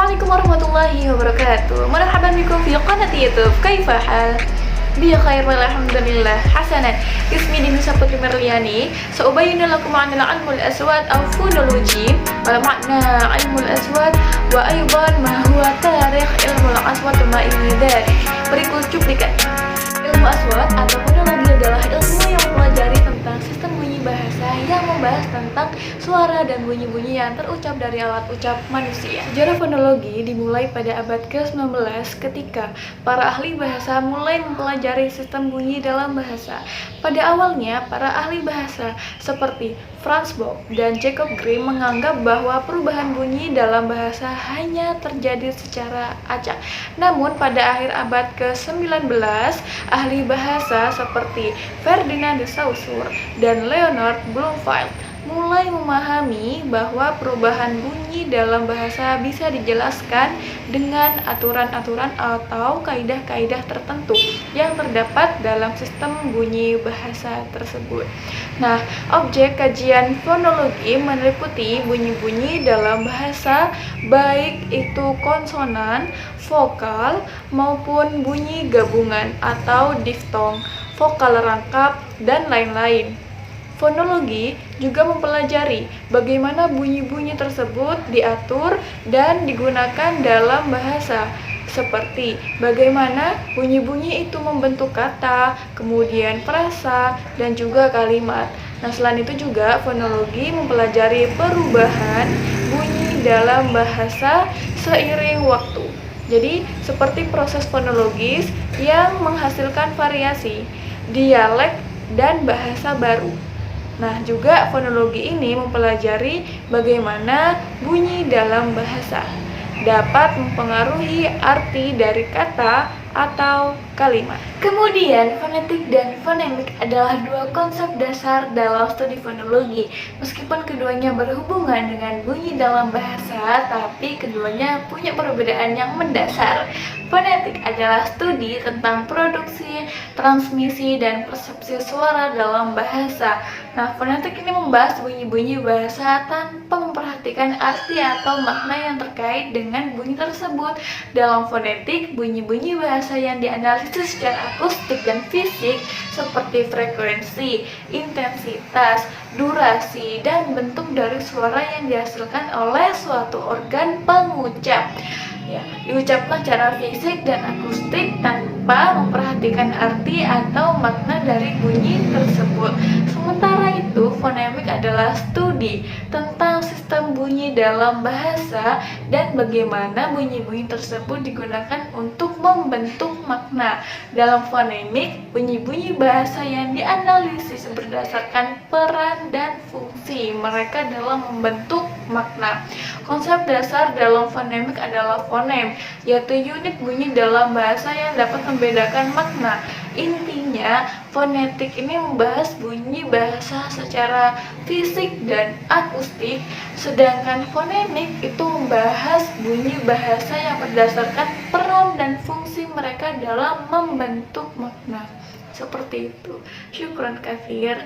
Assalamualaikum warahmatullahi wabarakatuh. Marhaban bikum fi qanati YouTube. Kaifa hal? Bi khair walhamdulillah. Hasanan. Ismi Dinisa Putri Merliani. Sa'ubayyinu lakum ma'na ilmul aswad aw phonology. Wal makna ilmul aswad wa aydan ma huwa tarikh ilmul aswad ma ilmidat. Berikut cuplikan. Ilmu aswad atau phonology adalah ilmu yang mempelajari tentang sistem bunyi bahasa yang membahas tentang suara dan bunyi-bunyi yang terucap dari alat ucap manusia. Sejarah fonologi dimulai pada abad ke-19 ketika para ahli bahasa mulai mempelajari sistem bunyi dalam bahasa. Pada awalnya, para ahli bahasa seperti Franz Bock dan Jacob Grimm menganggap bahwa perubahan bunyi dalam bahasa hanya terjadi secara acak. Namun pada akhir abad ke-19, ahli bahasa seperti Ferdinand de Saussure dan Leonard Bloomfield mulai memahami bahwa perubahan bunyi dalam bahasa bisa dijelaskan dengan aturan-aturan atau kaidah-kaidah tertentu yang terdapat dalam sistem bunyi bahasa tersebut. Nah, objek kajian fonologi meliputi bunyi-bunyi dalam bahasa, baik itu konsonan, vokal, maupun bunyi gabungan atau diftong, vokal rangkap, dan lain-lain. Fonologi juga mempelajari bagaimana bunyi-bunyi tersebut diatur dan digunakan dalam bahasa, seperti bagaimana bunyi-bunyi itu membentuk kata, kemudian frasa, dan juga kalimat. Nah, selain itu juga fonologi mempelajari perubahan bunyi dalam bahasa seiring waktu. Jadi, seperti proses fonologis yang menghasilkan variasi, dialek, dan bahasa baru. Nah, juga fonologi ini mempelajari bagaimana bunyi dalam bahasa dapat mempengaruhi arti dari kata atau kalimat. Kemudian, fonetik dan fonemik adalah dua konsep dasar dalam studi fonologi. Meskipun keduanya berhubungan dengan bunyi dalam bahasa, tapi keduanya punya perbedaan yang mendasar. Fonetik adalah studi tentang produksi, transmisi, dan persepsi suara dalam bahasa. Nah, fonetik ini membahas bunyi-bunyi bahasa tanpa memperhatikan arti atau makna yang terkait dengan bunyi tersebut. Dalam fonetik, bunyi-bunyi bahasa yang dianalisis secara akustik dan fisik seperti frekuensi, intensitas, durasi, dan bentuk dari suara yang dihasilkan oleh suatu organ pengucap. Ya, diucapkan secara fisik dan akustik tanpa memperhatikan arti atau makna dari bunyi tersebut. Sementara itu, fonemik adalah studi tentang sistem bunyi dalam bahasa dan bagaimana bunyi-bunyi tersebut digunakan untuk membentuk makna. Dalam fonemik, bunyi-bunyi bahasa yang dianalisis berdasarkan peran dan fungsi mereka dalam membentuk makna. Konsep dasar dalam fonemik adalah fonem, yaitu unit bunyi dalam bahasa yang dapat membedakan makna. Intinya, fonetik ini membahas bunyi bahasa secara fisik dan akustik, sedangkan fonemik itu membahas bunyi bahasa yang berdasarkan peran dan fungsi mereka dalam membentuk makna. Seperti itu. Syukran katsir.